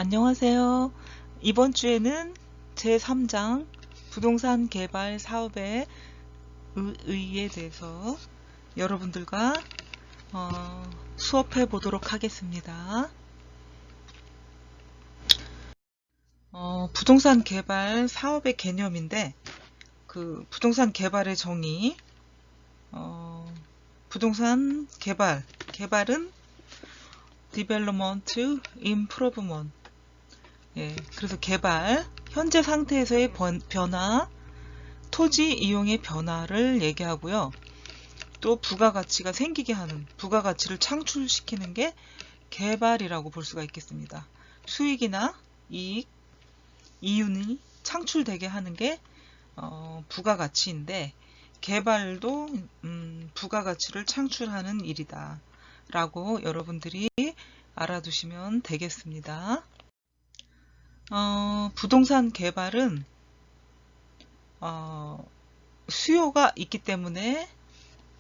안녕하세요. 이번 주에는 제3장 부동산 개발 사업의 의의에 대해서 여러분들과 수업해 보도록 하겠습니다. 부동산 개발 사업의 개념인데 그 부동산 개발의 정의, 부동산 개발은 Development, Improvement. 그래서 개발, 현재 상태에서의 변화, 토지 이용의 변화를 얘기하고요. 또 부가가치가 생기게 하는, 부가가치를 창출시키는 게 개발이라고 볼 수가 있겠습니다. 수익이나 이익, 이윤이 창출되게 하는 게 부가가치인데, 개발도 부가가치를 창출하는 일이다 라고 여러분들이 알아두시면 되겠습니다. 부동산 개발은 수요가 있기 때문에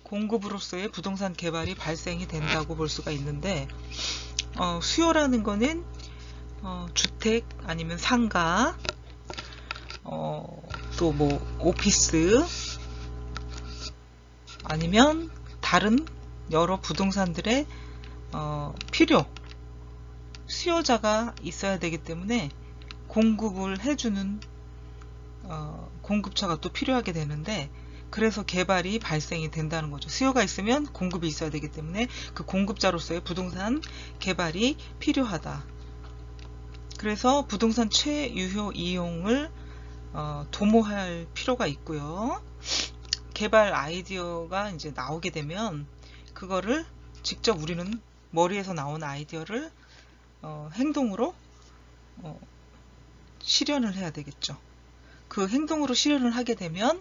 공급으로서의 부동산 개발이 발생이 된다고 볼 수가 있는데, 수요라는 거는 주택 아니면 상가, 또 뭐 오피스 아니면 다른 여러 부동산들의 필요, 수요자가 있어야 되기 때문에 공급을 해주는 공급처가 또 필요하게 되는데, 그래서 개발이 발생이 된다는 거죠. 수요가 있으면 공급이 있어야 되기 때문에 그 공급자로서의 부동산 개발이 필요하다. 그래서 부동산 최유효 이용을 도모할 필요가 있고요. 개발 아이디어가 이제 나오게 되면 그거를 직접 우리는 머리에서 나온 아이디어를 행동으로 실현을 해야 되겠죠. 그 행동으로 실현을 하게 되면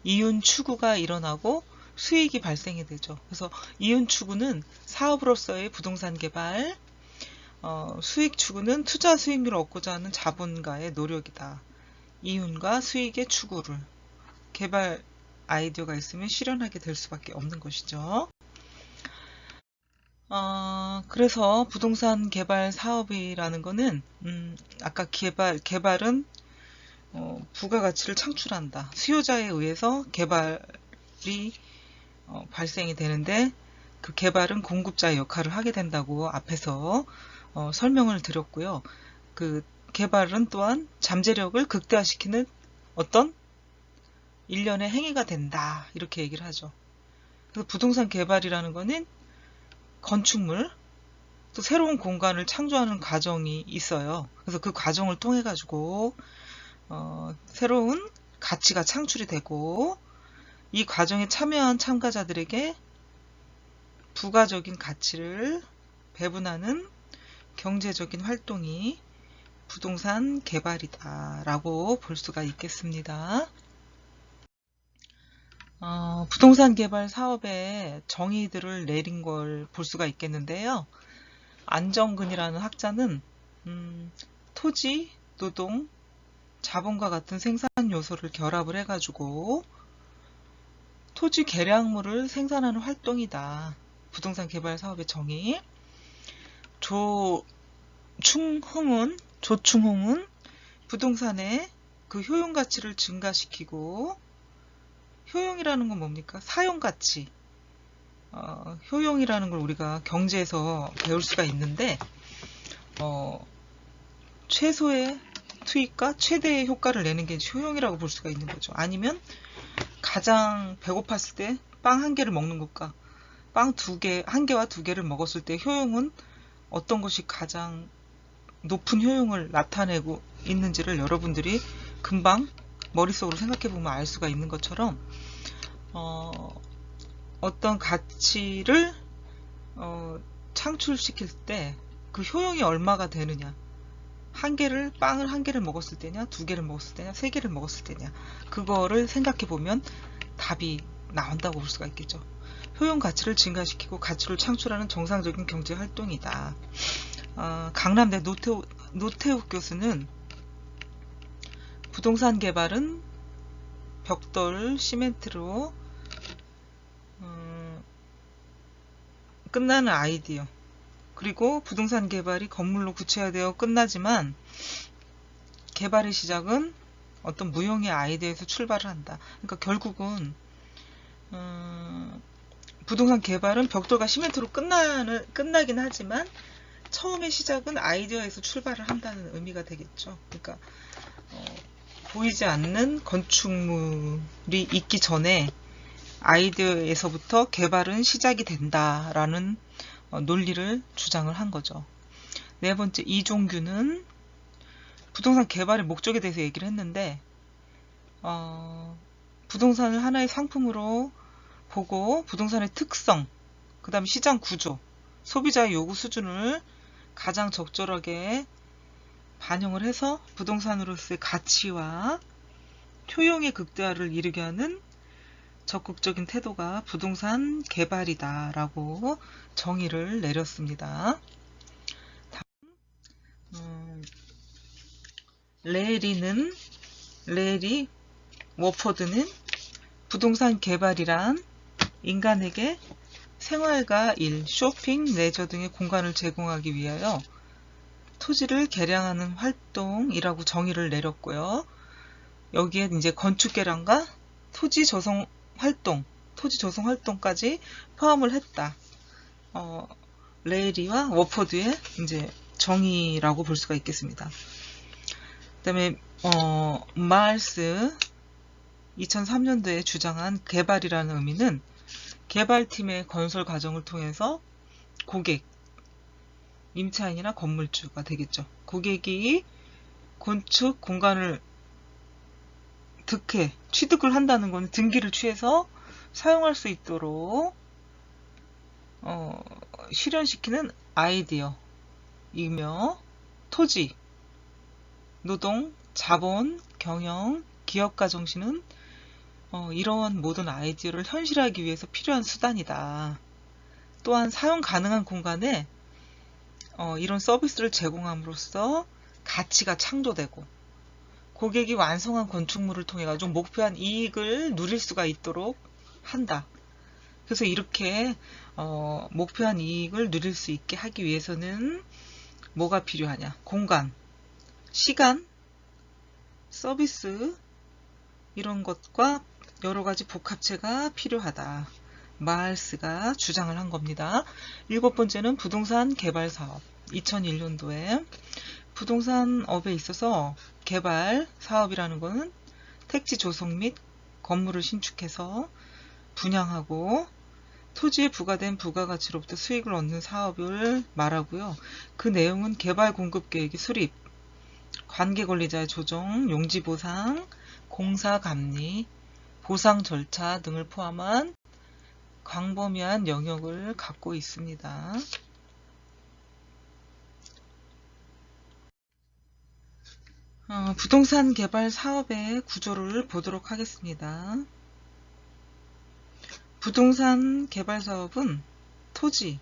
이윤 추구가 일어나고 수익이 발생이 되죠. 그래서 이윤 추구는 사업으로서의 부동산 개발, 수익 추구는 투자 수익률을 얻고자 하는 자본가의 노력이다. 이윤과 수익의 추구를 개발 아이디어가 있으면 실현하게 될 수밖에 없는 것이죠. 그래서 부동산 개발 사업이라는 거는 아까 개발은 부가가치를 창출한다. 수요자에 의해서 개발이 발생이 되는데, 그 개발은 공급자의 역할을 하게 된다고 앞에서 설명을 드렸고요. 그 개발은 또한 잠재력을 극대화시키는 어떤 일련의 행위가 된다, 이렇게 얘기를 하죠. 그래서 부동산 개발이라는 거는 건축물, 또 새로운 공간을 창조하는 과정이 있어요. 그래서 그 과정을 통해 가지고 새로운 가치가 창출이 되고, 이 과정에 참여한 참가자들에게 부가적인 가치를 배분하는 경제적인 활동이 부동산 개발이다 라고 볼 수가 있겠습니다. 부동산 개발 사업의 정의들을 내린 걸 볼 수가 있겠는데요. 안정근이라는 학자는 토지, 노동, 자본과 같은 생산 요소를 결합을 해가지고 토지 계량물을 생산하는 활동이다. 부동산 개발 사업의 정의. 조충홍은 부동산의 그 효용 가치를 증가시키고, 효용이라는 건 뭡니까? 사용 가치. 효용이라는 걸 우리가 경제에서 배울 수가 있는데, 최소의 투입과 최대의 효과를 내는 게 효용이라고 볼 수가 있는 거죠. 아니면 가장 배고팠을 때 빵 한 개를 먹는 것과 빵 한 개와 두 개를 먹었을 때 효용은 어떤 것이 가장 높은 효용을 나타내고 있는지를 여러분들이 금방 머릿속으로 생각해 보면 알 수가 있는 것처럼, 어떤 가치를 창출시킬 때 그 효용이 얼마가 되느냐, 빵을 한 개를 먹었을 때냐, 두 개를 먹었을 때냐, 세 개를 먹었을 때냐, 그거를 생각해 보면 답이 나온다고 볼 수가 있겠죠. 효용 가치를 증가시키고 가치를 창출하는 정상적인 경제 활동이다. 강남대 노태욱 교수는 부동산 개발은 벽돌, 시멘트로 끝나는 아이디어, 그리고 부동산 개발이 건물로 구체화되어 끝나지만 개발의 시작은 어떤 무용의 아이디어에서 출발을 한다. 그러니까 결국은 부동산 개발은 벽돌과 시멘트로 끝나긴 하지만 처음의 시작은 아이디어에서 출발을 한다는 의미가 되겠죠. 그러니까 보이지 않는 건축물이 있기 전에 아이디어에서부터 개발은 시작이 된다라는 논리를 주장을 한 거죠. 네 번째, 이종규는 부동산 개발의 목적에 대해서 얘기를 했는데 부동산을 하나의 상품으로 보고 부동산의 특성, 그 다음에 시장 구조, 소비자의 요구 수준을 가장 적절하게 반영을 해서 부동산으로서의 가치와 효용의 극대화를 이루게 하는 적극적인 태도가 부동산 개발이다 라고 정의를 내렸습니다. 다음, 레리 워퍼드는 부동산 개발이란 인간에게 생활과 일, 쇼핑, 레저 등의 공간을 제공하기 위하여 토지를 개량하는 활동이라고 정의를 내렸고요. 여기에 이제 건축 개량과 토지 조성 활동까지 포함을 했다. 레이리와 워퍼드의 이제 정의라고 볼 수가 있겠습니다. 그다음에 마을스 2003년도에 주장한 개발이라는 의미는 개발팀의 건설 과정을 통해서 고객, 임차인이나 건물주가 되겠죠. 고객이 건축 공간을 취득을 한다는 것은 등기를 취해서 사용할 수 있도록 실현시키는 아이디어이며 토지, 노동, 자본, 경영, 기업가 정신은 이러한 모든 아이디어를 현실화하기 위해서 필요한 수단이다. 또한 사용 가능한 공간에 이런 서비스를 제공함으로써 가치가 창조되고 고객이 완성한 건축물을 통해 가지고 목표한 이익을 누릴 수가 있도록 한다. 그래서 이렇게 목표한 이익을 누릴 수 있게 하기 위해서는 뭐가 필요하냐? 공간, 시간, 서비스 이런 것과 여러 가지 복합체가 필요하다. 마을스가 주장을 한 겁니다. 일곱 번째는 부동산 개발 사업. 2001년도에 부동산업에 있어서 개발 사업이라는 것은 택지 조성 및 건물을 신축해서 분양하고 토지에 부과된 부가가치로부터 수익을 얻는 사업을 말하고요. 그 내용은 개발 공급 계획의 수립, 관계 권리자의 조정, 용지 보상, 공사 감리, 보상 절차 등을 포함한 광범위한 영역을 갖고 있습니다. 부동산 개발 사업의 구조를 보도록 하겠습니다. 부동산 개발 사업은 토지,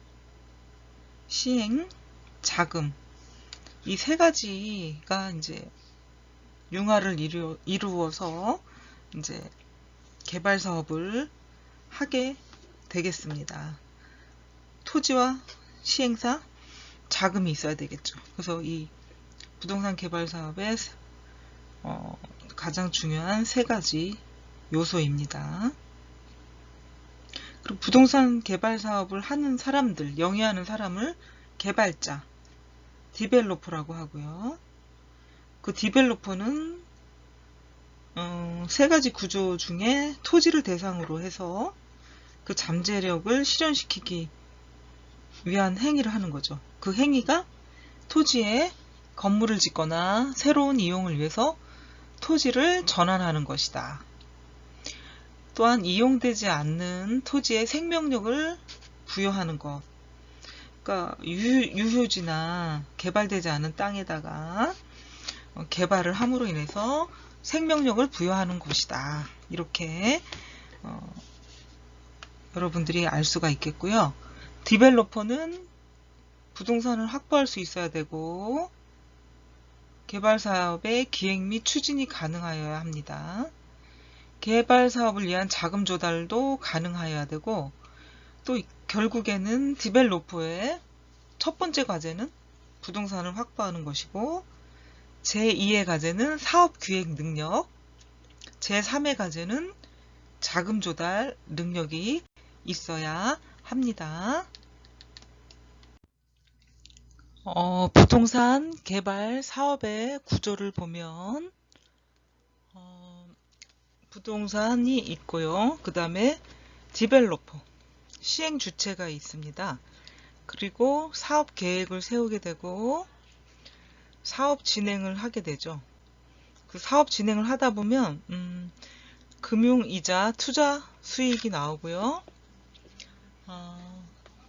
시행, 자금 이 세 가지가 이제 융화를 이루어서 이제 개발 사업을 하게 되겠습니다. 토지와 시행사, 자금이 있어야 되겠죠. 그래서 이 부동산 개발 사업의 가장 중요한 세 가지 요소입니다. 그리고 부동산 개발 사업을 하는 사람들, 영위하는 사람을 개발자, 디벨로퍼라고 하고요. 그 디벨로퍼는 세 가지 구조 중에 토지를 대상으로 해서 그 잠재력을 실현시키기 위한 행위를 하는 거죠. 그 행위가 토지에 건물을 짓거나 새로운 이용을 위해서 토지를 전환하는 것이다. 또한 이용되지 않는 토지에 생명력을 부여하는 것. 그러니까 유휴지나 개발되지 않은 땅에다가 개발을 함으로 인해서 생명력을 부여하는 것이다. 이렇게 여러분들이 알 수가 있겠고요. 디벨로퍼는 부동산을 확보할 수 있어야 되고 개발 사업의 기획 및 추진이 가능하여야 합니다. 개발 사업을 위한 자금 조달도 가능하여야 되고 또 결국에는 디벨로퍼의 첫 번째 과제는 부동산을 확보하는 것이고, 제2의 과제는 사업기획 능력, 제3의 과제는 자금 조달 능력이 있어야 합니다. 부동산 개발 사업의 구조를 보면 부동산이 있고요. 그 다음에 디벨로퍼, 시행 주체가 있습니다. 그리고 사업 계획을 세우게 되고 사업 진행을 하게 되죠. 그 사업 진행을 하다 보면 금융이자 투자 수익이 나오고요.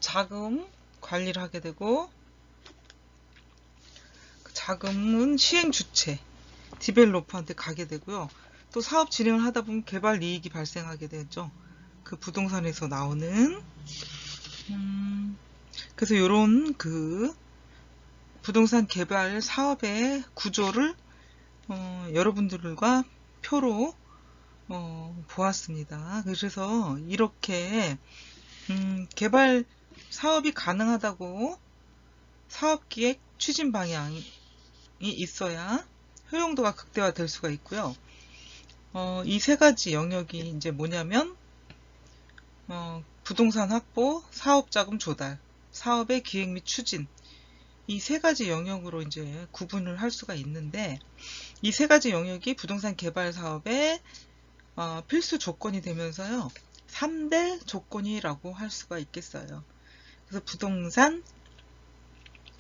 자금 관리를 하게 되고, 그 자금은 시행 주체, 디벨로퍼한테 가게 되고요. 또 사업 진행을 하다 보면 개발 이익이 발생하게 되죠. 그 부동산에서 나오는. 그래서 이런 그 부동산 개발 사업의 구조를 여러분들과 표로 보았습니다. 그래서 이렇게 개발 사업이 가능하다고 사업기획 추진 방향이 있어야 효용도가 극대화될 수가 있고요. 이 세 가지 영역이 이제 뭐냐면 부동산 확보, 사업자금 조달, 사업의 기획 및 추진, 이 세 가지 영역으로 이제 구분을 할 수가 있는데, 이 세 가지 영역이 부동산 개발 사업의 필수 조건이 되면서요, 3대 조건이라고 할 수가 있겠어요. 그래서 부동산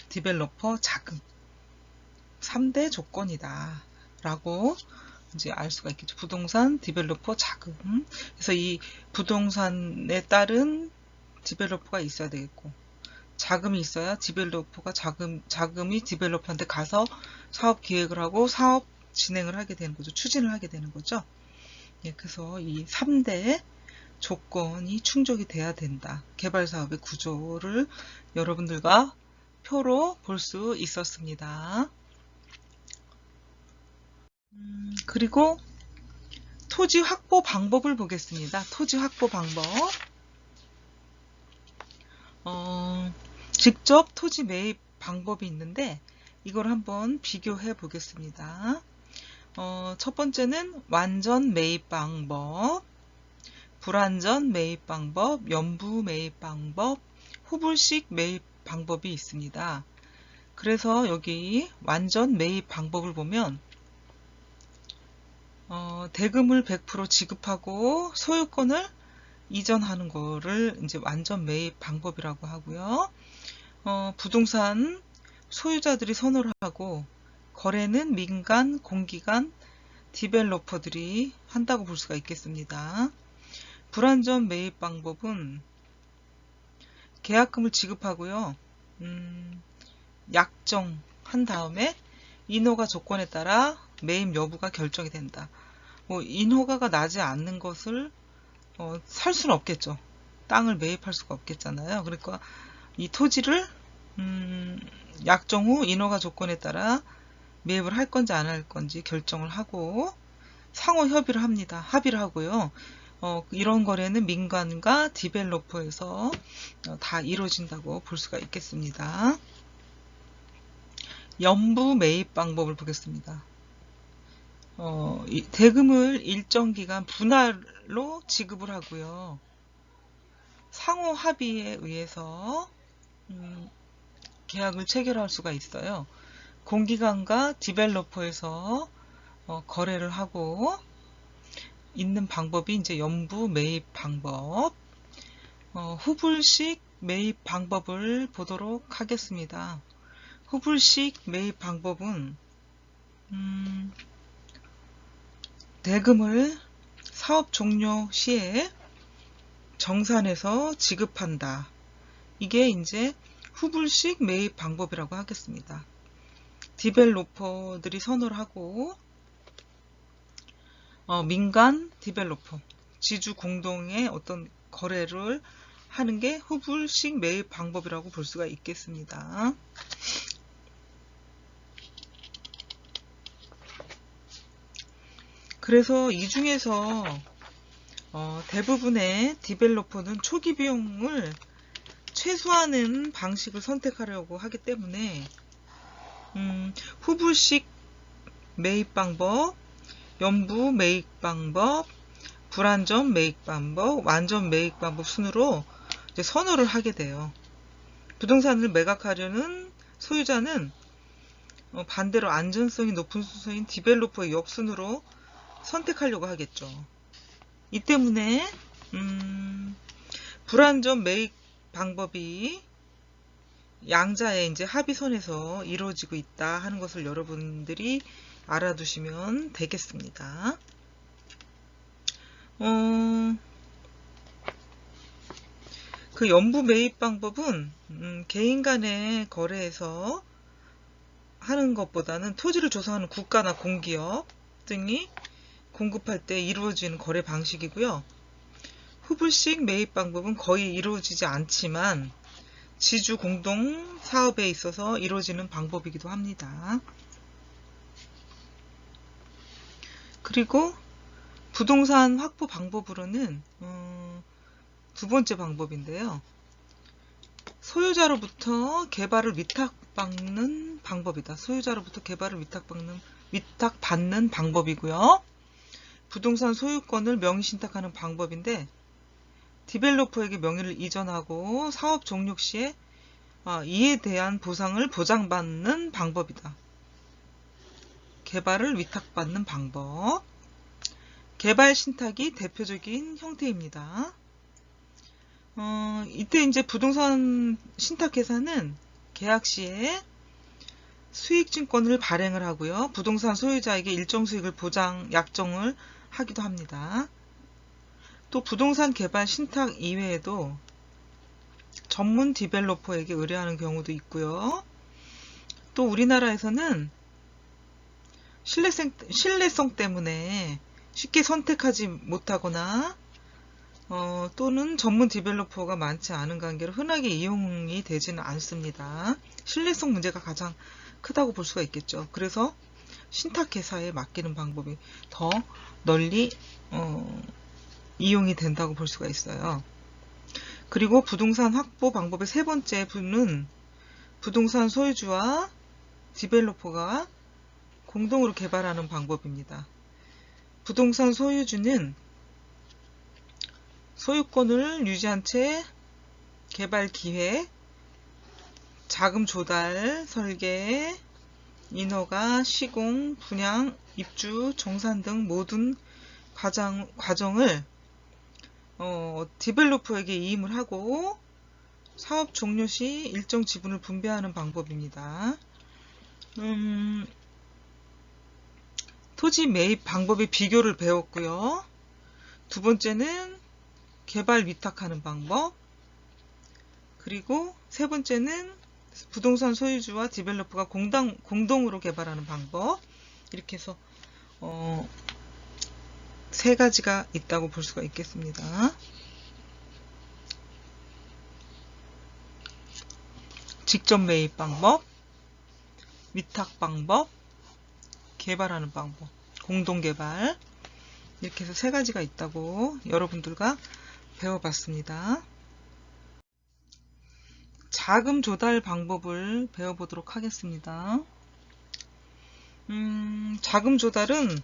디벨로퍼 자금 3대 조건이다 라고 이제 알 수가 있겠죠. 부동산 디벨로퍼 자금. 그래서 이 부동산에 따른 디벨로퍼가 있어야 되겠고, 자금이 있어야 디벨로퍼가 자금이 디벨로퍼한테 가서 사업 기획을 하고 사업 진행을 하게 되는 거죠. 추진을 하게 되는 거죠. 예, 그래서 이 3대 조건이 충족이 돼야 된다. 개발 사업의 구조를 여러분들과 표로 볼 수 있었습니다. 그리고 토지 확보 방법을 보겠습니다. 토지 확보 방법. 직접 토지 매입 방법이 있는데 이걸 한번 비교해 보겠습니다. 첫 번째는 완전 매입 방법, 불완전 매입 방법, 연부 매입 방법, 후불식 매입 방법이 있습니다. 그래서 여기 완전 매입 방법을 보면 대금을 100% 지급하고 소유권을 이전하는 거를 이제 완전 매입 방법이라고 하고요. 부동산 소유자들이 선호를 하고 거래는 민간, 공기관, 디벨로퍼들이 한다고 볼 수가 있겠습니다. 불완전 매입 방법은 계약금을 지급하고요. 약정한 다음에 인허가 조건에 따라 매입 여부가 결정이 된다. 인허가가 나지 않는 것을 살 수는 없겠죠. 땅을 매입할 수가 없겠잖아요. 그러니까 이 토지를 약정 후 인허가 조건에 따라 매입을 할 건지 안 할 건지 결정을 하고 상호 협의를 합니다. 합의를 하고요. 이런 거래는 민간과 디벨로퍼에서 다 이루어진다고 볼 수가 있겠습니다. 연부 매입 방법을 보겠습니다. 대금을 일정 기간 분할로 지급을 하고요. 상호 합의에 의해서 계약을 체결할 수가 있어요. 공기관과 디벨로퍼에서 거래를 하고 있는 방법이 이제 연부 매입 방법. 후불식 매입 방법을 보도록 하겠습니다. 후불식 매입 방법은 대금을 사업 종료 시에 정산해서 지급한다. 이게 이제 후불식 매입 방법이라고 하겠습니다. 디벨로퍼들이 선호를 하고 민간 디벨로퍼, 지주 공동의 어떤 거래를 하는 게 후불식 매입 방법이라고 볼 수가 있겠습니다. 그래서 이 중에서 대부분의 디벨로퍼는 초기 비용을 최소화하는 방식을 선택하려고 하기 때문에 후불식 매입 방법, 연부 매입 방법, 불완전 매입 방법, 완전 매입 방법 순으로 이제 선호를 하게 돼요. 부동산을 매각하려는 소유자는 반대로 안전성이 높은 순서인 디벨로퍼의 역순으로 선택하려고 하겠죠. 이 때문에 불완전 매입 방법이 양자의 이제 합의선에서 이루어지고 있다 하는 것을 여러분들이 알아두시면 되겠습니다. 그 연부 매입 방법은 개인 간의 거래에서 하는 것보다는 토지를 조성하는 국가나 공기업 등이 공급할 때 이루어지는 거래 방식이고요. 후불식 매입 방법은 거의 이루어지지 않지만 지주 공동 사업에 있어서 이루어지는 방법이기도 합니다. 그리고 부동산 확보 방법으로는 두 번째 방법인데요. 소유자로부터 개발을 위탁받는 방법이다. 소유자로부터 개발을 위탁받는 방법이고요. 부동산 소유권을 명의신탁하는 방법인데 디벨로퍼에게 명의를 이전하고 사업 종료 시에 이에 대한 보상을 보장받는 방법이다. 개발을 위탁받는 방법. 개발 신탁이 대표적인 형태입니다. 이때 이제 부동산 신탁회사는 계약 시에 수익증권을 발행을 하고요. 부동산 소유자에게 일정 수익을 약정을 하기도 합니다. 또 부동산 개발 신탁 이외에도 전문 디벨로퍼에게 의뢰하는 경우도 있고요. 또 우리나라에서는 신뢰성 때문에 쉽게 선택하지 못하거나 또는 전문 디벨로퍼가 많지 않은 관계로 흔하게 이용이 되지는 않습니다. 신뢰성 문제가 가장 크다고 볼 수가 있겠죠. 그래서 신탁회사에 맡기는 방법이 더 널리 이용이 된다고 볼 수가 있어요. 그리고 부동산 확보 방법의 세 번째 부분은 부동산 소유주와 디벨로퍼가 공동으로 개발하는 방법입니다. 부동산 소유주는 소유권을 유지한 채 개발 기획, 자금 조달, 설계, 인허가, 시공, 분양, 입주, 정산 등 모든 과정을 디벨로퍼에게 이임을 하고 사업 종료 시 일정 지분을 분배하는 방법입니다. 토지 매입 방법의 비교를 배웠고요. 두 번째는 개발 위탁하는 방법, 그리고 세 번째는 부동산 소유주와 디벨로퍼가 공동으로 개발하는 방법, 이렇게 해서 세 가지가 있다고 볼 수가 있겠습니다. 직접 매입 방법, 위탁 방법, 개발하는 방법, 공동개발, 이렇게 해서 세 가지가 있다고 여러분들과 배워봤습니다. 자금 조달 방법을 배워보도록 하겠습니다. 자금 조달은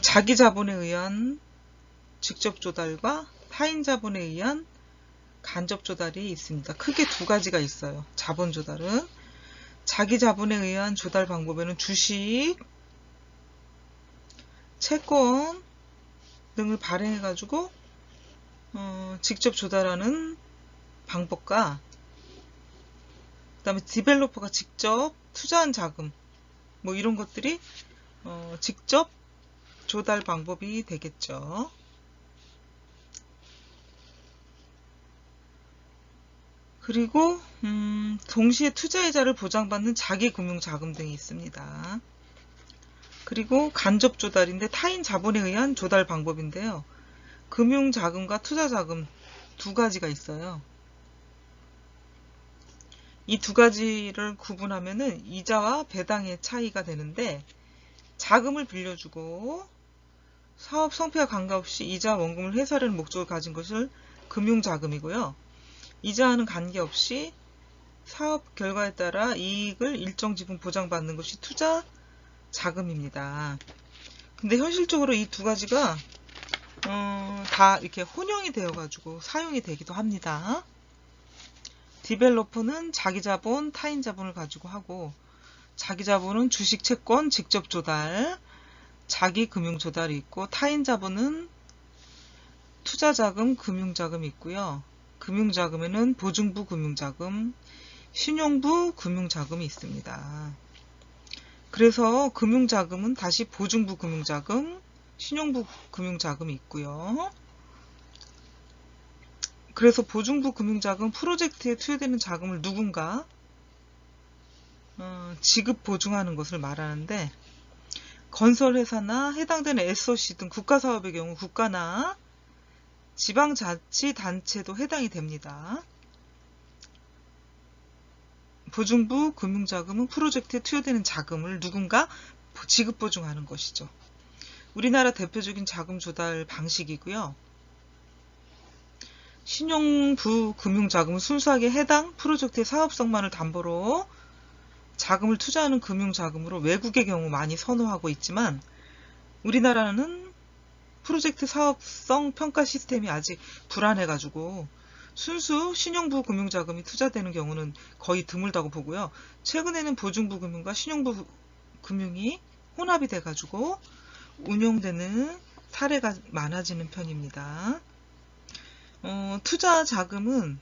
자기 자본에 의한 직접 조달과 타인 자본에 의한 간접 조달이 있습니다. 크게 두 가지가 있어요. 자본 조달은 자기 자본에 의한 조달 방법에는 주식, 채권 등을 발행해 가지고 직접 조달하는 방법과 그 다음에 디벨로퍼가 직접 투자한 자금 뭐 이런 것들이 직접 조달 방법이 되겠죠. 그리고 동시에 투자이자를 보장받는 자기금융자금 등이 있습니다. 그리고 간접 조달인데 타인 자본에 의한 조달 방법인데요. 금융자금과 투자자금 두 가지가 있어요. 이 두 가지를 구분하면은 이자와 배당의 차이가 되는데, 자금을 빌려주고 사업 성패와 관계없이 이자 원금을 회수하려는 목적을 가진 것을 금융자금이고요. 이자와는 관계없이 사업 결과에 따라 이익을 일정 지분 보장받는 것이 투자 자금입니다. 근데 현실적으로 이 두 가지가 다 이렇게 혼용이 되어가지고 사용이 되기도 합니다. 디벨로퍼는 자기 자본, 타인 자본을 가지고 하고, 자기 자본은 주식, 채권, 직접 조달, 자기 금융 조달이 있고, 타인 자본은 투자 자금, 금융 자금이 있고요. 금융 자금에는 보증부 금융 자금, 신용부 금융 자금이 있습니다. 그래서 금융 자금은 다시 보증부 금융 자금, 신용부 금융 자금이 있고요. 그래서 보증부 금융 자금, 프로젝트에 투여되는 자금을 누군가 지급 보증하는 것을 말하는데, 건설회사나 해당되는 SOC 등 국가사업의 경우 국가나 지방자치단체도 해당이 됩니다. 보증부 금융자금은 프로젝트에 투여되는 자금을 누군가 지급 보증하는 것이죠. 우리나라 대표적인 자금 조달 방식이고요. 신용부 금융자금은 순수하게 해당 프로젝트의 사업성만을 담보로 자금을 투자하는 금융자금으로 외국의 경우 많이 선호하고 있지만, 우리나라는 프로젝트 사업성 평가 시스템이 아직 불안해가지고 순수 신용부 금융자금이 투자되는 경우는 거의 드물다고 보고요. 최근에는 보증부 금융과 신용부 금융이 혼합이 돼가지고 운용되는 사례가 많아지는 편입니다. 투자 자금은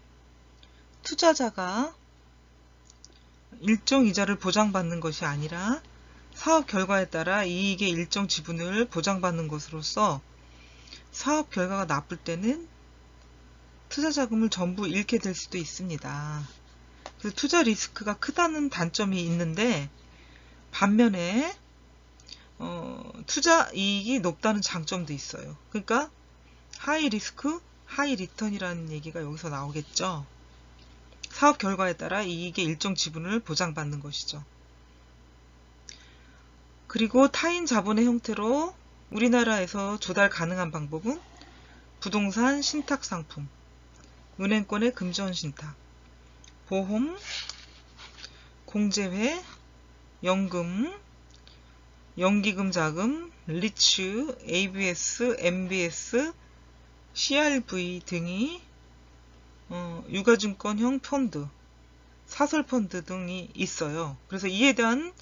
투자자가 일정 이자를 보장받는 것이 아니라 사업 결과에 따라 이익의 일정 지분을 보장받는 것으로서 사업 결과가 나쁠 때는 투자 자금을 전부 잃게 될 수도 있습니다. 그래서 투자 리스크가 크다는 단점이 있는데, 반면에 투자 이익이 높다는 장점도 있어요. 그러니까 하이 리스크, 하이 리턴이라는 얘기가 여기서 나오겠죠. 사업 결과에 따라 이익의 일정 지분을 보장받는 것이죠. 그리고 타인 자본의 형태로 우리나라에서 조달 가능한 방법은 부동산 신탁 상품, 은행권의 금전 신탁, 보험, 공제회, 연금, 연기금 자금, 리츠, ABS, MBS, CRV 등이 유가증권형 펀드, 사설펀드 등이 있어요. 그래서 이에 대한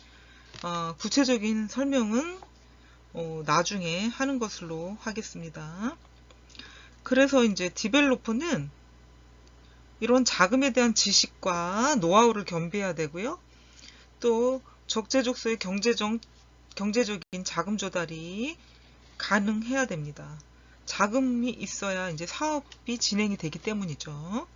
구체적인 설명은 나중에 하는 것으로 하겠습니다. 그래서 이제 디벨로퍼는 이런 자금에 대한 지식과 노하우를 겸비해야 되고요. 또 적재적소의 경제적인 자금 조달이 가능해야 됩니다. 자금이 있어야 이제 사업이 진행이 되기 때문이죠.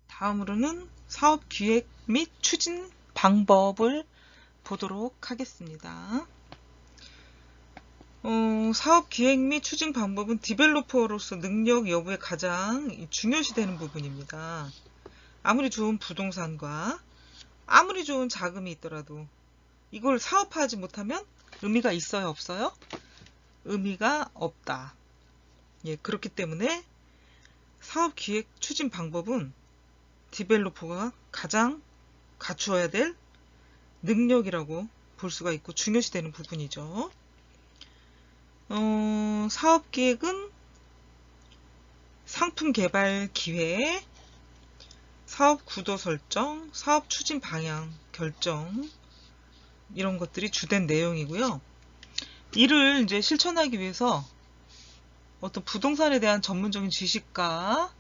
다음으로는 사업 기획 및 추진 방법을 보도록 하겠습니다. 사업 기획 및 추진 방법은 디벨로퍼로서 능력 여부에 가장 중요시되는 부분입니다. 아무리 좋은 부동산과 아무리 좋은 자금이 있더라도 이걸 사업화하지 못하면 의미가 있어요, 없어요? 의미가 없다. 예, 그렇기 때문에 사업 기획 추진 방법은 디벨로퍼가 가장 갖추어야 될 능력이라고 볼 수가 있고 중요시되는 부분이죠. 사업 기획은 상품 개발 기획, 사업 구도 설정, 사업 추진 방향 결정, 이런 것들이 주된 내용이고요. 이를 이제 실천하기 위해서 어떤 부동산에 대한 전문적인 지식과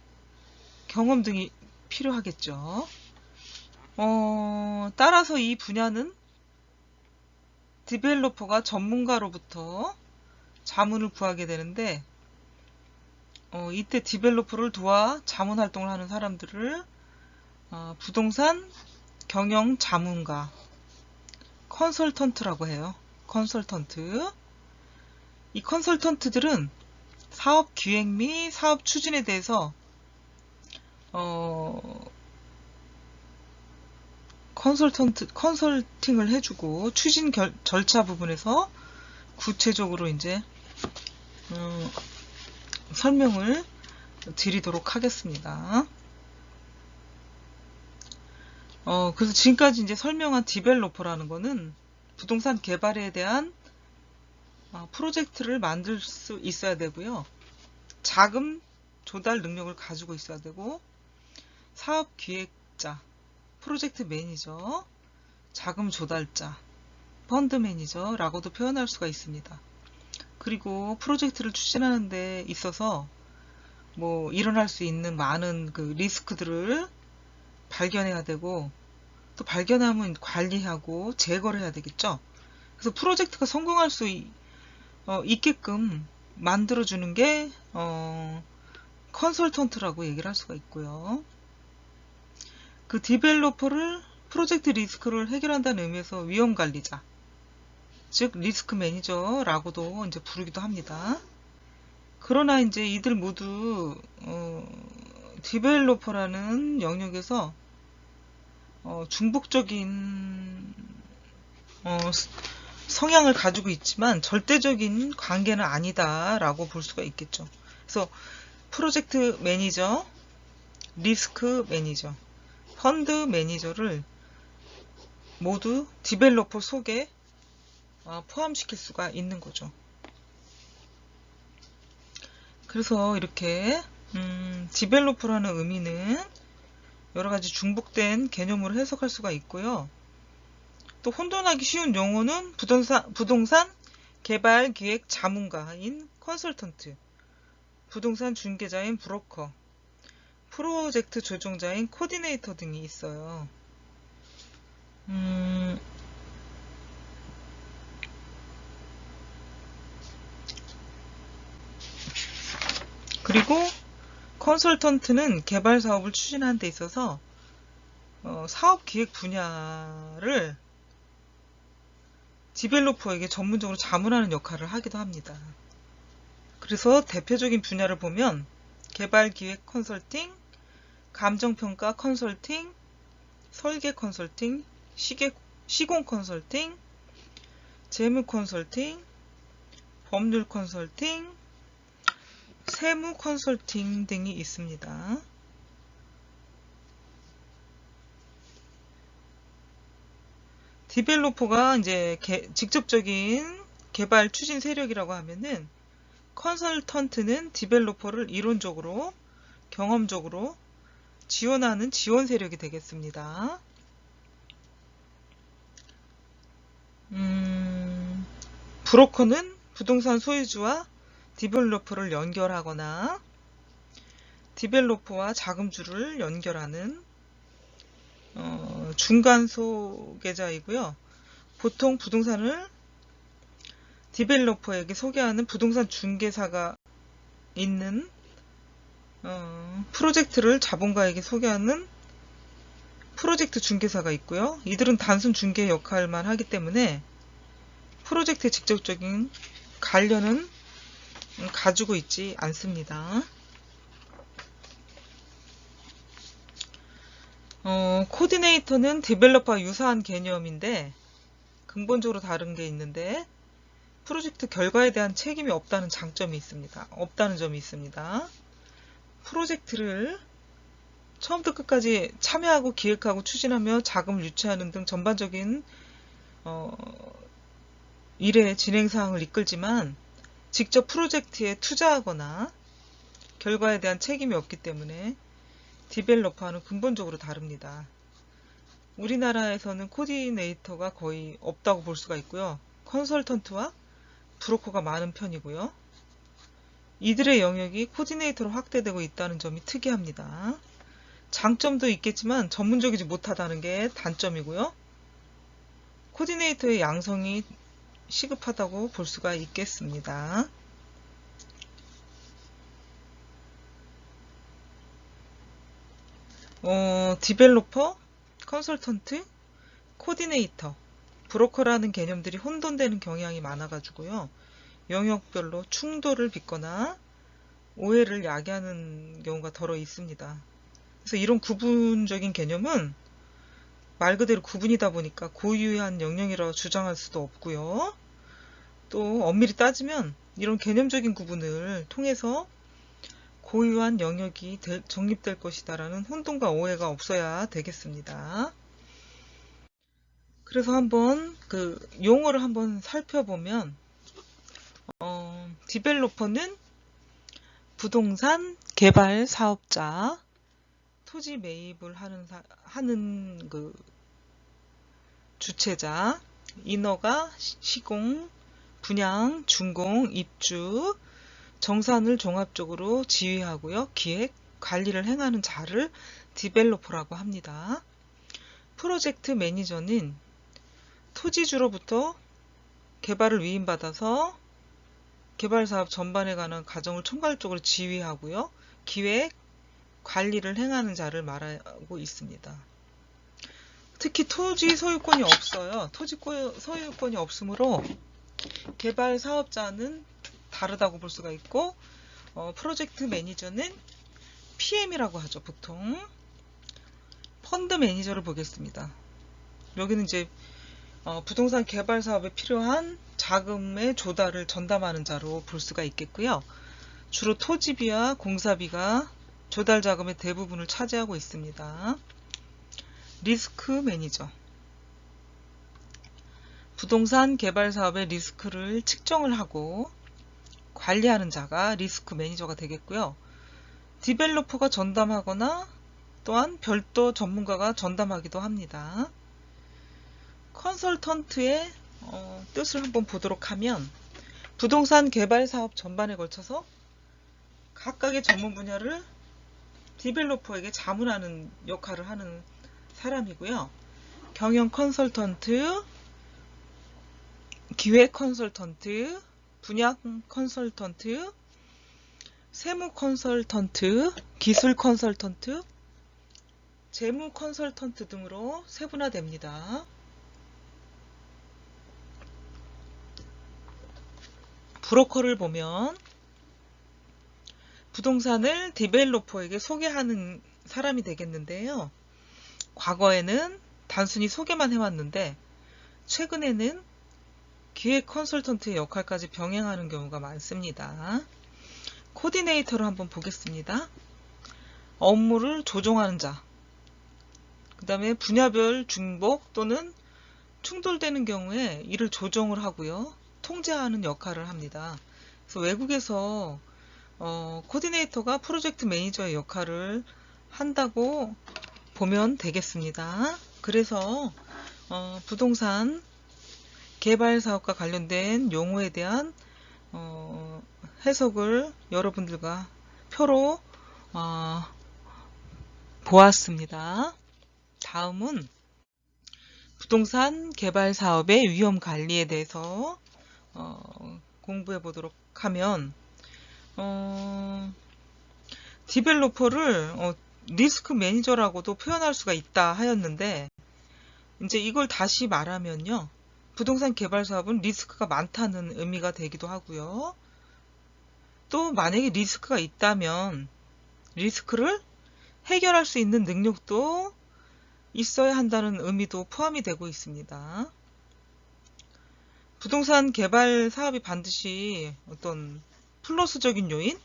경험 등이 필요하겠죠. 따라서 이 분야는 디벨로퍼가 전문가로부터 자문을 구하게 되는데, 이때 디벨로퍼를 도와 자문 활동을 하는 사람들을 부동산 경영 자문가, 컨설턴트라고 해요. 컨설턴트. 이 컨설턴트들은 사업 기획 및 사업 추진에 대해서 컨설팅을 해주고 추진 절차 부분에서 구체적으로 이제 설명을 드리도록 하겠습니다. 그래서 지금까지 이제 설명한 디벨로퍼라는 거는 부동산 개발에 대한 프로젝트를 만들 수 있어야 되고요. 자금 조달 능력을 가지고 있어야 되고, 사업 기획자, 프로젝트 매니저, 자금 조달자, 펀드 매니저라고도 표현할 수가 있습니다. 그리고 프로젝트를 추진하는 데 있어서 일어날 수 있는 많은 그 리스크들을 발견해야 되고, 또 발견하면 관리하고 제거를 해야 되겠죠. 그래서 프로젝트가 성공할 수 있게끔 만들어주는 게 컨설턴트라고 얘기를 할 수가 있고요. 그 디벨로퍼를 프로젝트 리스크를 해결한다는 의미에서 위험관리자, 즉 리스크 매니저라고도 이제 부르기도 합니다. 그러나 이제 이들 모두 디벨로퍼라는 영역에서 중복적인 성향을 가지고 있지만 절대적인 관계는 아니다라고 볼 수가 있겠죠. 그래서 프로젝트 매니저, 리스크 매니저, 펀드 매니저를 모두 디벨로퍼 속에 포함시킬 수가 있는 거죠. 그래서 이렇게 디벨로퍼라는 의미는 여러 가지 중복된 개념으로 해석할 수가 있고요. 또 혼돈하기 쉬운 용어는 부동산 개발 기획 자문가인 컨설턴트, 부동산 중개자인 브로커, 프로젝트 조정자인 코디네이터 등이 있어요. 그리고 컨설턴트는 개발 사업을 추진하는 데 있어서 사업 기획 분야를 디벨로퍼에게 전문적으로 자문하는 역할을 하기도 합니다. 그래서 대표적인 분야를 보면 개발 기획 컨설팅, 감정평가 컨설팅, 설계 컨설팅, 시공 컨설팅, 재무 컨설팅, 법률 컨설팅, 세무 컨설팅 등이 있습니다. 디벨로퍼가 이제 직접적인 개발 추진 세력이라고 하면은 컨설턴트는 디벨로퍼를 이론적으로, 경험적으로 지원하는 지원 세력이 되겠습니다. 브로커는 부동산 소유주와 디벨로퍼를 연결하거나 디벨로퍼와 자금주를 연결하는 중간 소개자이고요. 보통 부동산을 디벨로퍼에게 소개하는 부동산 중개사가 있는 프로젝트를 자본가에게 소개하는 프로젝트 중개사가 있고요. 이들은 단순 중개 역할만 하기 때문에 프로젝트에 직접적인 관련은 가지고 있지 않습니다. 코디네이터는 디벨로퍼와 유사한 개념인데 근본적으로 다른 게 있는데 프로젝트 결과에 대한 책임이 없다는 점이 있습니다. 프로젝트를 처음부터 끝까지 참여하고 기획하고 추진하며 자금을 유치하는 등 전반적인 일의 진행사항을 이끌지만 직접 프로젝트에 투자하거나 결과에 대한 책임이 없기 때문에 디벨로퍼와는 근본적으로 다릅니다. 우리나라에서는 코디네이터가 거의 없다고 볼 수가 있고요. 컨설턴트와 브로커가 많은 편이고요. 이들의 영역이 코디네이터로 확대되고 있다는 점이 특이합니다. 장점도 있겠지만 전문적이지 못하다는 게 단점이고요. 코디네이터의 양성이 시급하다고 볼 수가 있겠습니다. 디벨로퍼, 컨설턴트, 코디네이터, 브로커라는 개념들이 혼돈되는 경향이 많아가지고요. 영역별로 충돌을 빚거나 오해를 야기하는 경우가 더러 있습니다. 그래서 이런 구분적인 개념은 말 그대로 구분이다 보니까 고유한 영역이라고 주장할 수도 없고요. 또 엄밀히 따지면 이런 개념적인 구분을 통해서 고유한 영역이 정립될 것이다라는 혼동과 오해가 없어야 되겠습니다. 그래서 한번 그 용어를 한번 살펴보면 디벨로퍼는 부동산 개발 사업자, 토지 매입을 하는 그 주체자, 인허가, 시공, 분양, 준공, 입주, 정산을 종합적으로 지휘하고요. 기획, 관리를 행하는 자를 디벨로퍼라고 합니다. 프로젝트 매니저는 토지주로부터 개발을 위임받아서 개발사업 전반에 관한 과정을 총괄적으로 지휘하고요. 기획, 관리를 행하는 자를 말하고 있습니다. 특히 토지 소유권이 없어요. 토지 소유권이 없으므로 개발 사업자는 다르다고 볼 수가 있고, 프로젝트 매니저는 PM이라고 하죠. 보통 펀드 매니저를 보겠습니다. 여기는 이제 부동산 개발 사업에 필요한 자금의 조달을 전담하는 자로 볼 수가 있겠고요. 주로 토지비와 공사비가 조달 자금의 대부분을 차지하고 있습니다. 리스크 매니저, 부동산 개발 사업의 리스크를 측정을 하고 관리하는 자가 리스크 매니저가 되겠고요. 디벨로퍼가 전담하거나 또한 별도 전문가가 전담하기도 합니다. 컨설턴트의 뜻을 한번 보도록 하면, 부동산 개발 사업 전반에 걸쳐서 각각의 전문 분야를 디벨로퍼에게 자문하는 역할을 하는 사람이고요. 경영 컨설턴트, 기획 컨설턴트, 분야 컨설턴트, 세무 컨설턴트, 기술 컨설턴트, 재무 컨설턴트 등으로 세분화됩니다. 브로커를 보면 부동산을 디벨로퍼에게 소개하는 사람이 되겠는데요. 과거에는 단순히 소개만 해왔는데 최근에는 기획 컨설턴트의 역할까지 병행하는 경우가 많습니다. 코디네이터를 한번 보겠습니다. 업무를 조정하는 자, 그 다음에 분야별 중복 또는 충돌되는 경우에 이를 조정을 하고요. 통제하는 역할을 합니다. 그래서 외국에서 코디네이터가 프로젝트 매니저의 역할을 한다고 보면 되겠습니다. 그래서 부동산 개발 사업과 관련된 용어에 대한 해석을 여러분들과 표로 보았습니다. 다음은 부동산 개발 사업의 위험 관리에 대해서 공부해 보도록 하면, 디벨로퍼를 리스크 매니저라고도 표현할 수가 있다 하였는데, 이제 이걸 다시 말하면요, 부동산 개발 사업은 리스크가 많다는 의미가 되기도 하고요. 또 만약에 리스크가 있다면 리스크를 해결할 수 있는 능력도 있어야 한다는 의미도 포함이 되고 있습니다. 부동산 개발 사업이 반드시 어떤 플러스적인 요인?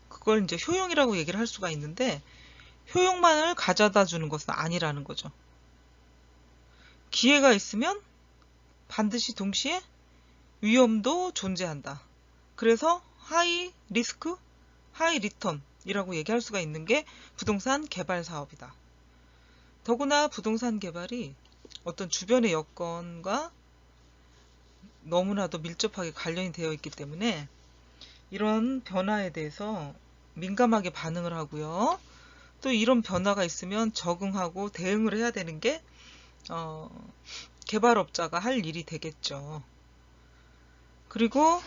그걸 이제 효용이라고 얘기를 할 수가 있는데, 효용만을 가져다 주는 것은 아니라는 거죠. 기회가 있으면 반드시 동시에 위험도 존재한다. 그래서 하이 리스크, 하이 리턴 이라고 얘기할 수가 있는 게 부동산 개발 사업이다. 더구나 부동산 개발이 어떤 주변의 여건과 너무나도 밀접하게 관련이 되어 있기 때문에 이런 변화에 대해서 민감하게 반응을 하고요. 또 이런 변화가 있으면 적응하고 대응을 해야 되는 게 개발업자가 할 일이 되겠죠. 그리고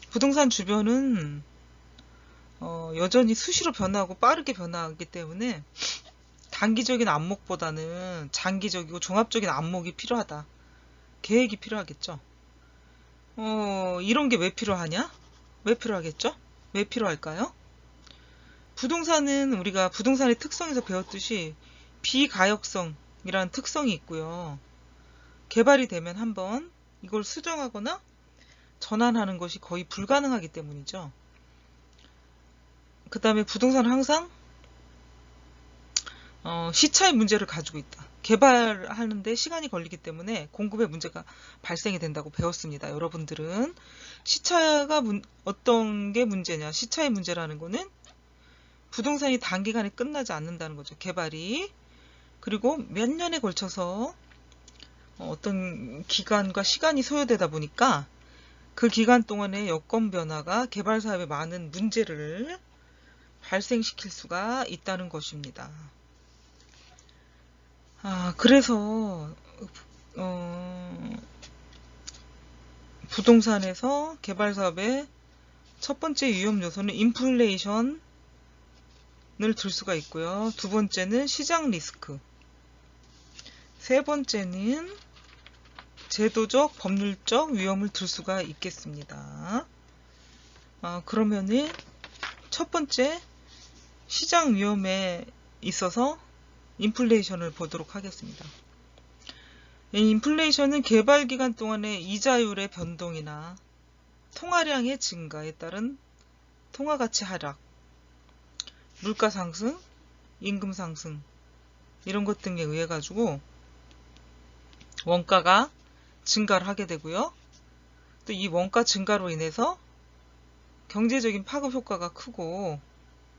부동산 주변은 여전히 수시로 변하고 빠르게 변하기 때문에 단기적인 안목보다는 장기적이고 종합적인 안목이 필요하다. 계획이 필요하겠죠. 이런 게 왜 필요하냐? 왜 필요하겠죠? 왜 필요할까요? 부동산은 우리가 부동산의 특성에서 배웠듯이 비가역성이라는 특성이 있고요. 개발이 되면 한번 이걸 수정하거나 전환하는 것이 거의 불가능하기 때문이죠. 그 다음에 부동산은 항상 시차의 문제를 가지고 있다. 개발하는데 시간이 걸리기 때문에 공급에 문제가 발생이 된다고 배웠습니다. 여러분들은 시차가 어떤 게 문제냐? 시차의 문제라는 거는 부동산이 단기간에 끝나지 않는다는 거죠. 개발이. 그리고 몇 년에 걸쳐서 어떤 기간과 시간이 소요되다 보니까 그 기간 동안의 여건 변화가 개발 사업에 많은 문제를 발생시킬 수가 있다는 것입니다. 그래서 부동산에서 개발 사업의 첫 번째 위험 요소는 인플레이션을 들 수가 있고요. 두 번째는 시장 리스크. 세 번째는 제도적, 법률적 위험을 들 수가 있겠습니다. 그러면은 첫 번째 시장 위험에 있어서 인플레이션을 보도록 하겠습니다. 인플레이션은 개발 기간 동안의 이자율의 변동이나 통화량의 증가에 따른 통화가치 하락, 물가 상승, 임금 상승 이런 것 등에 의해 가지고 원가가 증가를 하게 되고요. 또 이 원가 증가로 인해서 경제적인 파급 효과가 크고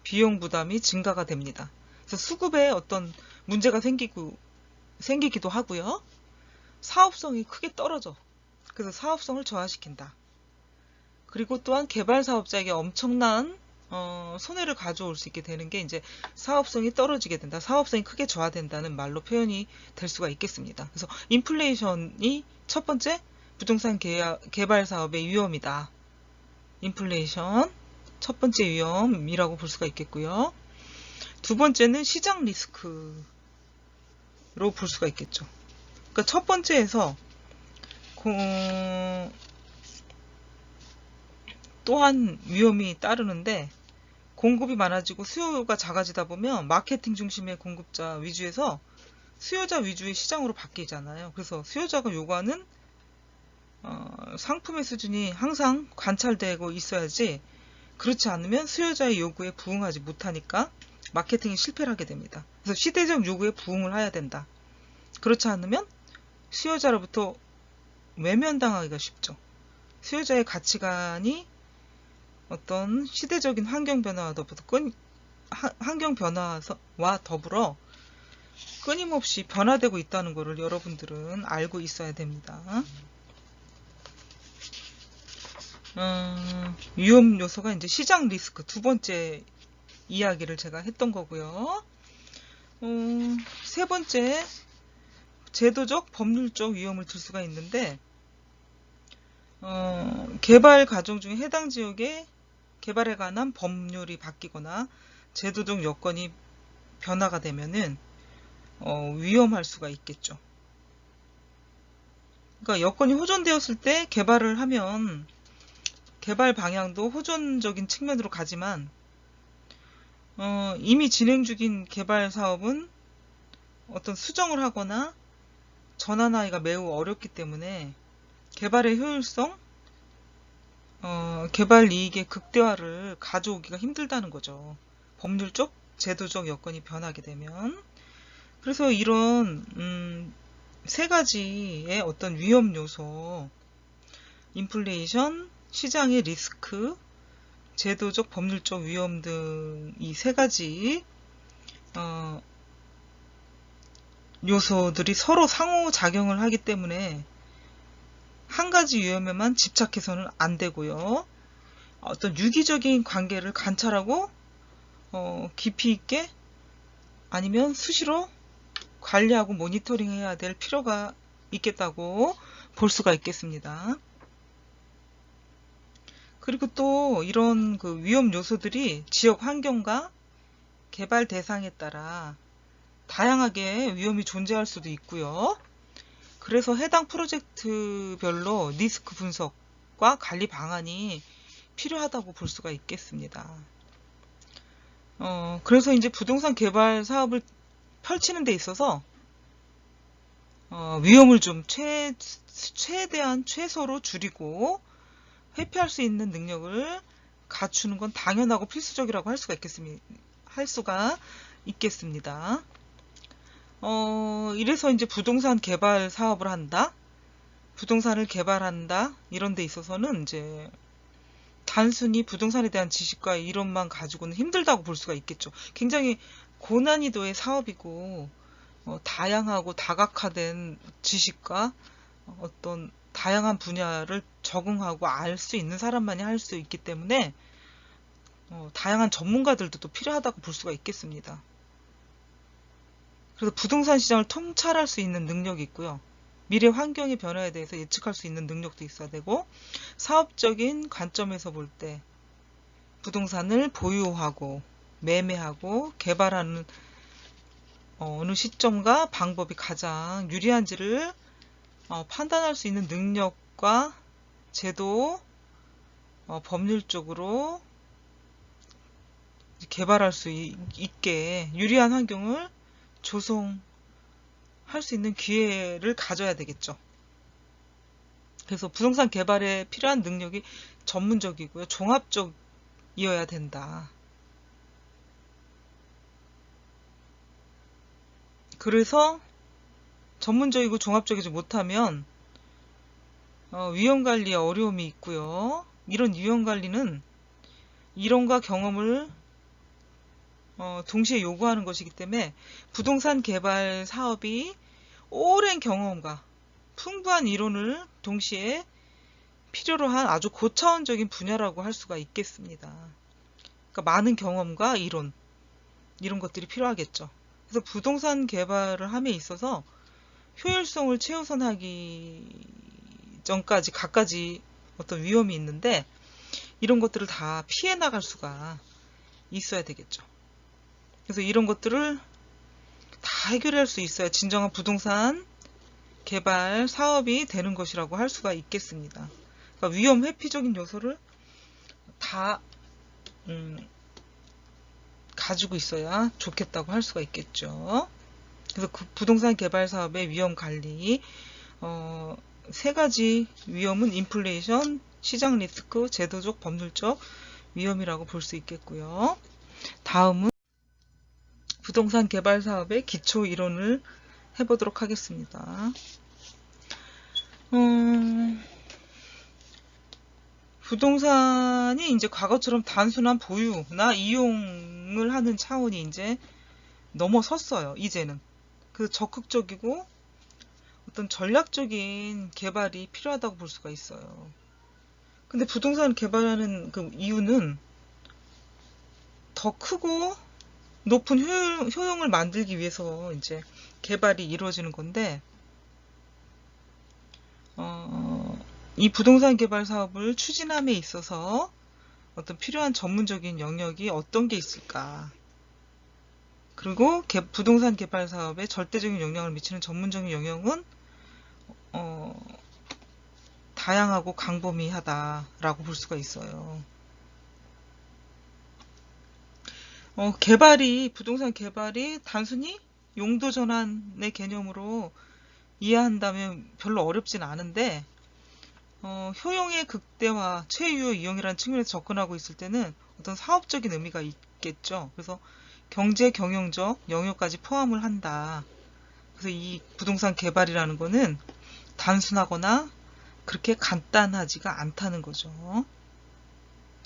비용 부담이 증가가 됩니다. 그래서 수급에 어떤 문제가 생기기도 하고요. 사업성이 크게 떨어져. 그래서 사업성을 저하시킨다. 그리고 또한 개발 사업자에게 엄청난 손해를 가져올 수 있게 되는 게 이제 사업성이 떨어지게 된다. 사업성이 크게 저하된다는 말로 표현이 될 수가 있겠습니다. 그래서 인플레이션이 첫 번째 부동산 개발 사업의 위험이다. 인플레이션 첫 번째 위험이라고 볼 수가 있겠고요. 두 번째는 시장 리스크로 볼 수가 있겠죠. 그러니까 첫 번째에서 또한 위험이 따르는데 공급이 많아지고 수요가 작아지다 보면 마케팅 중심의 공급자 위주에서 수요자 위주의 시장으로 바뀌잖아요. 그래서 수요자가 요구하는 상품의 수준이 항상 관찰되고 있어야지 그렇지 않으면 수요자의 요구에 부응하지 못하니까 마케팅이 실패를 하게 됩니다. 그래서 시대적 요구에 부응을 해야 된다. 그렇지 않으면 수요자로부터 외면당하기가 쉽죠. 수요자의 가치관이 어떤 시대적인 환경 변화와 더불어 끊임없이 변화되고 있다는 것을 여러분들은 알고 있어야 됩니다. 위험 요소가 이제 시장 리스크 두 번째 이야기를 제가 했던 거고요. 세 번째 제도적, 법률적 위험을 들 수가 있는데 개발 과정 중에 해당 지역의 개발에 관한 법률이 바뀌거나 제도적 여건이 변화가 되면은 위험할 수가 있겠죠. 그러니까 여건이 호전되었을 때 개발을 하면 개발 방향도 호전적인 측면으로 가지만 이미 진행 중인 개발 사업은 어떤 수정을 하거나 전환하기가 매우 어렵기 때문에 개발의 효율성, 개발 이익의 극대화를 가져오기가 힘들다는 거죠. 법률적, 제도적 여건이 변하게 되면. 그래서 이런 세 가지의 어떤 위험 요소, 인플레이션, 시장의 리스크, 제도적, 법률적 위험 등 이 세 가지 요소들이 서로 상호작용을 하기 때문에 한 가지 위험에만 집착해서는 안 되고요. 어떤 유기적인 관계를 관찰하고 깊이 있게 아니면 수시로 관리하고 모니터링해야 될 필요가 있겠다고 볼 수가 있겠습니다. 그리고 또 이런 그 위험 요소들이 지역 환경과 개발 대상에 따라 다양하게 위험이 존재할 수도 있고요. 그래서 해당 프로젝트별로 리스크 분석과 관리 방안이 필요하다고 볼 수가 있겠습니다. 그래서 이제 부동산 개발 사업을 펼치는 데 있어서 위험을 좀 최대한 최소로 줄이고 회피할 수 있는 능력을 갖추는 건 당연하고 필수적이라고 할 수가 있겠습니다. 이래서 이제 부동산 개발 사업을 한다, 부동산을 개발한다, 이런 데 있어서는 이제 단순히 부동산에 대한 지식과 이론만 가지고는 힘들다고 볼 수가 있겠죠. 굉장히 고난이도의 사업이고, 다양하고 다각화된 지식과 어떤 다양한 분야를 적응하고 알 수 있는 사람만이 할 수 있기 때문에 다양한 전문가들도 또 필요하다고 볼 수가 있겠습니다. 그래서 부동산 시장을 통찰할 수 있는 능력이 있고요. 미래 환경의 변화에 대해서 예측할 수 있는 능력도 있어야 되고, 사업적인 관점에서 볼 때 부동산을 보유하고 매매하고 개발하는 어느 시점과 방법이 가장 유리한지를 판단할 수 있는 능력과 제도, 법률적으로 개발할 수 있게 유리한 환경을 조성할 수 있는 기회를 가져야 되겠죠. 그래서 부동산 개발에 필요한 능력이 전문적이고요, 종합적이어야 된다. 그래서 전문적이고 종합적이지 못하면 위험관리에 어려움이 있고요. 이런 위험관리는 이론과 경험을 동시에 요구하는 것이기 때문에 부동산 개발 사업이 오랜 경험과 풍부한 이론을 동시에 필요로 한 아주 고차원적인 분야라고 할 수가 있겠습니다. 그러니까 많은 경험과 이론, 이런 것들이 필요하겠죠. 그래서 부동산 개발을 함에 있어서 효율성을 최우선하기 전까지 갖가지 어떤 위험이 있는데, 이런 것들을 다 피해 나갈 수가 있어야 되겠죠. 그래서 이런 것들을 다 해결할 수 있어야 진정한 부동산 개발 사업이 되는 것이라고 할 수가 있겠습니다. 그러니까 위험 회피적인 요소를 다 가지고 있어야 좋겠다고 할 수가 있겠죠. 그래서 그 부동산 개발 사업의 위험 관리, 세 가지 위험은 인플레이션, 시장 리스크, 제도적, 법률적 위험이라고 볼 수 있겠고요. 다음은 부동산 개발 사업의 기초 이론을 해보도록 하겠습니다. 부동산이 이제 과거처럼 단순한 보유나 이용을 하는 차원이 이제 넘어섰어요. 이제는 그 적극적이고 어떤 전략적인 개발이 필요하다고 볼 수가 있어요. 근데 부동산 개발하는 그 이유는 더 크고 높은 효용을 만들기 위해서 이제 개발이 이루어지는 건데, 이 부동산 개발 사업을 추진함에 있어서 어떤 필요한 전문적인 영역이 어떤 게 있을까? 그리고 부동산 개발 사업에 절대적인 영향을 미치는 전문적인 영역은 다양하고 광범위하다라고 볼 수가 있어요. 부동산 개발이 단순히 용도 전환의 개념으로 이해한다면 별로 어렵진 않은데, 효용의 극대화, 최유효 이용이라는 측면에서 접근하고 있을 때는 어떤 사업적인 의미가 있겠죠. 그래서 경제 경영적 영역까지 포함을 한다. 그래서 이 부동산 개발이라는 거는 단순하거나 그렇게 간단하지가 않다는 거죠.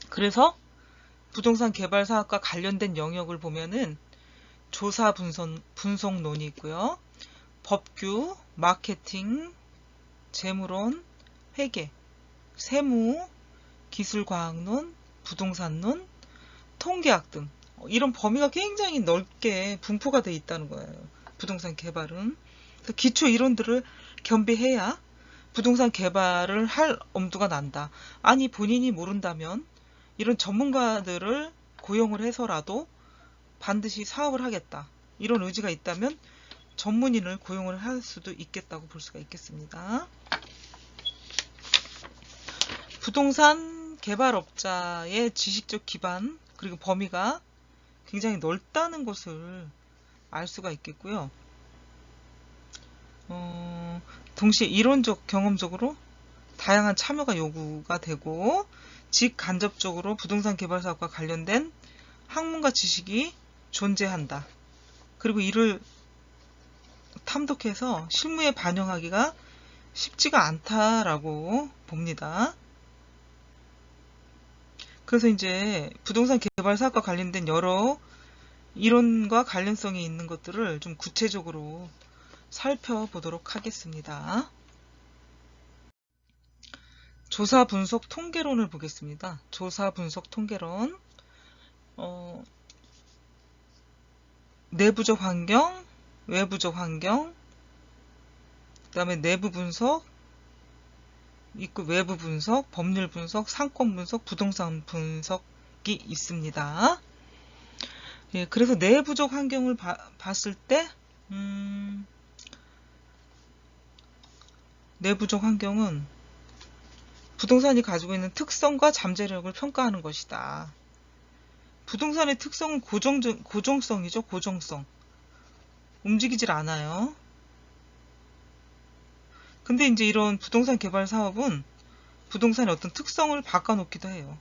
그래서 부동산 개발 사업과 관련된 영역을 보면은 조사 분석론이 있고요. 법규, 마케팅, 재무론, 회계, 세무, 기술과학론, 부동산론, 통계학 등 이런 범위가 굉장히 넓게 분포가 되어 있다는 거예요. 부동산 개발은. 그래서 기초 이론들을 겸비해야 부동산 개발을 할 엄두가 난다. 아니 본인이 모른다면 이런 전문가들을 고용을 해서라도 반드시 사업을 하겠다. 이런 의지가 있다면 전문인을 고용을 할 수도 있겠다고 볼 수가 있겠습니다. 부동산 개발업자의 지식적 기반 그리고 범위가 굉장히 넓다는 것을 알 수가 있겠고요. 동시에 이론적 경험적으로 다양한 참여가 요구가 되고 직간접적으로 부동산 개발 사업과 관련된 학문과 지식이 존재한다. 그리고 이를 탐독해서 실무에 반영하기가 쉽지가 않다라고 봅니다. 그래서 이제 부동산 개발 사업과 관련된 여러 이론과 관련성이 있는 것들을 좀 구체적으로 살펴보도록 하겠습니다. 조사 분석 통계론을 보겠습니다. 조사 분석 통계론. 내부적 환경, 외부적 환경, 그 다음에 내부 분석, 입구 외부 분석, 법률 분석, 상권 분석, 부동산 분석이 있습니다. 예, 그래서 내부적 환경을 봤을 때, 내부적 환경은 부동산이 가지고 있는 특성과 잠재력을 평가하는 것이다. 부동산의 특성은 고정성이죠. 고정성. 움직이질 않아요. 근데 이제 이런 부동산 개발 사업은 부동산의 어떤 특성을 바꿔놓기도 해요.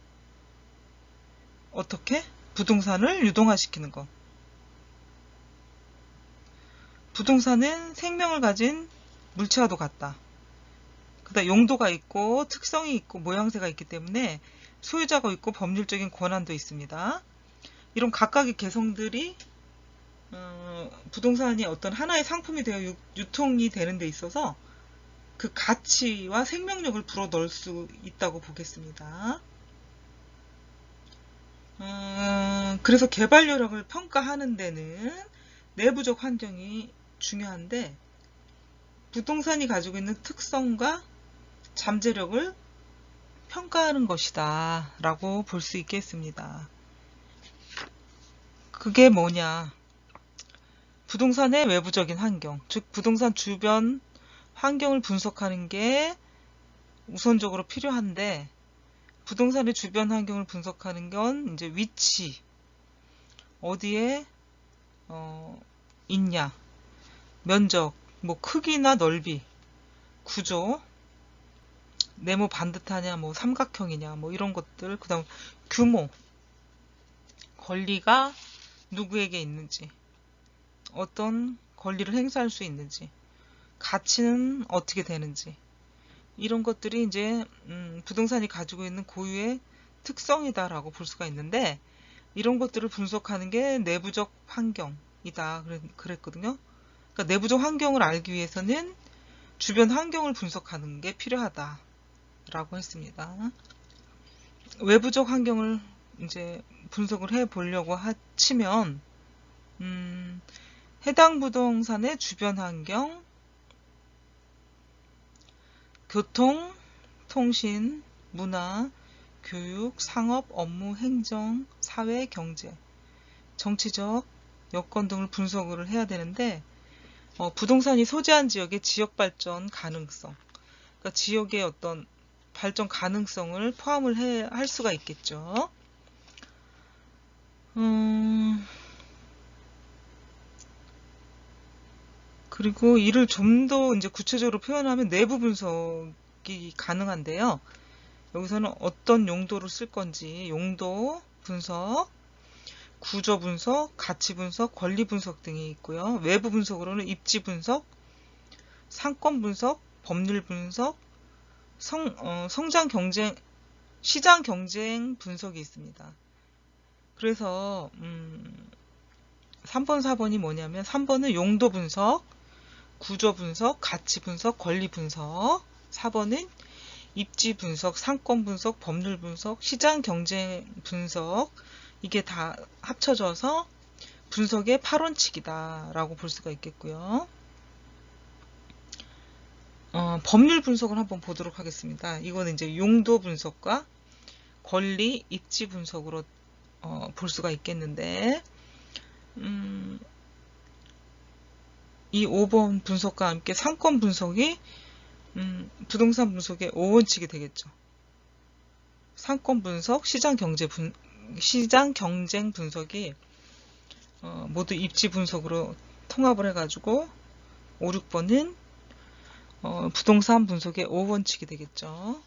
어떻게? 부동산을 유동화시키는 것. 부동산은 생명을 가진 물체와도 같다. 그다음 용도가 있고 특성이 있고 모양새가 있기 때문에 소유자가 있고 법률적인 권한도 있습니다. 이런 각각의 개성들이 부동산이 어떤 하나의 상품이 되어 유통이 되는 데 있어서 그 가치와 생명력을 불어넣을 수 있다고 보겠습니다. 그래서 개발력을 평가하는 데는 내부적 환경이 중요한데 부동산이 가지고 있는 특성과 잠재력을 평가하는 것이다 라고 볼 수 있겠습니다. 그게 뭐냐? 부동산의 외부적인 환경, 즉 부동산 주변 환경을 분석하는 게 우선적으로 필요한데 부동산의 주변 환경을 분석하는 건 이제 위치, 어디에 있냐, 면적, 뭐 크기나 넓이, 구조, 네모 반듯하냐, 뭐 삼각형이냐, 뭐 이런 것들, 그 다음 규모, 권리가 누구에게 있는지, 어떤 권리를 행사할 수 있는지, 가치는 어떻게 되는지, 이런 것들이 이제 부동산이 가지고 있는 고유의 특성이다라고 볼 수가 있는데 이런 것들을 분석하는 게 내부적 환경이다 그랬거든요. 그러니까 내부적 환경을 알기 위해서는 주변 환경을 분석하는 게 필요하다라고 했습니다. 외부적 환경을 이제 분석을 해 보려고 치면 해당 부동산의 주변 환경, 교통, 통신, 문화, 교육, 상업, 업무, 행정, 사회, 경제, 정치적 여건 등을 분석을 해야 되는데 부동산이 소재한 지역의 지역 발전 가능성, 그러니까 지역의 어떤 발전 가능성을 포함을 할 수가 있겠죠. 그리고 이를 좀 더 이제 구체적으로 표현하면 내부 분석이 가능한데요. 여기서는 어떤 용도로 쓸 건지 용도 분석, 구조 분석, 가치 분석, 권리 분석 등이 있고요. 외부 분석으로는 입지 분석, 상권 분석, 법률 분석, 성장 경쟁, 시장 경쟁 분석이 있습니다. 그래서 3번, 4번이 뭐냐면 3번은 용도 분석, 구조 분석, 가치 분석, 권리 분석. 4번은 입지 분석, 상권 분석, 법률 분석, 시장 경쟁 분석. 이게 다 합쳐져서 분석의 8원칙이다 라고 볼 수가 있겠고요. 법률 분석을 한번 보도록 하겠습니다. 이거는 이제 용도 분석과 권리, 입지 분석으로 볼 수가 있겠는데 이 5번 분석과 함께 상권 분석이 부동산 분석의 5원칙이 되겠죠. 상권 분석, 시장 경쟁 분석이 모두 입지 분석으로 통합을 해가지고 5, 6번은 부동산 분석의 5원칙이 되겠죠.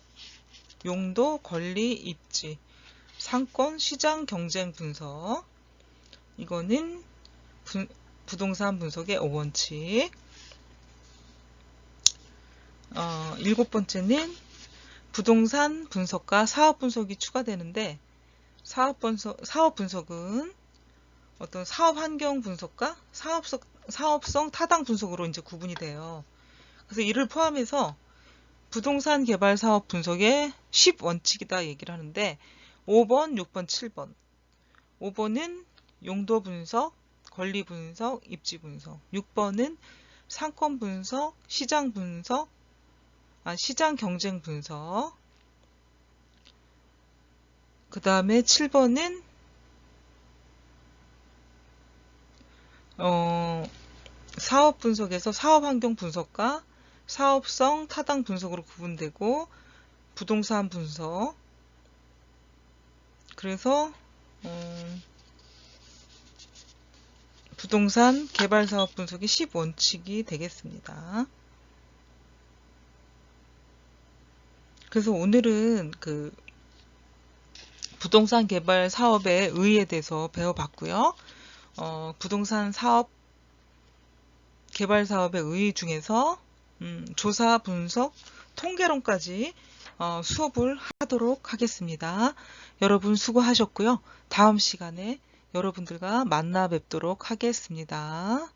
용도, 권리, 입지, 상권, 시장, 경쟁 분석. 이거는 부동산 분석의 5원칙. 7번째는 부동산 분석과 사업 분석이 추가되는데, 사업 분석은 어떤 사업 환경 분석과 사업성 타당 분석으로 이제 구분이 돼요. 그래서 이를 포함해서 부동산 개발 사업 분석의 10원칙이다 얘기를 하는데, 5번, 6번, 7번. 5번은 용도 분석, 권리 분석, 입지 분석. 6번은 상권 분석, 시장 분석, 시장 경쟁 분석. 그 다음에 7번은 사업 분석에서 사업 환경 분석과 사업성 타당 분석으로 구분되고, 부동산 분석. 그래서 부동산 개발 사업 분석이 10원칙이 되겠습니다. 그래서 오늘은 그 부동산 개발 사업의 의의에 대해서 배워봤고요. 부동산 사업 개발 사업의 의의 중에서 조사, 분석, 통계론까지 수업을 하도록 하겠습니다. 여러분 수고하셨고요. 다음 시간에 여러분들과 만나 뵙도록 하겠습니다.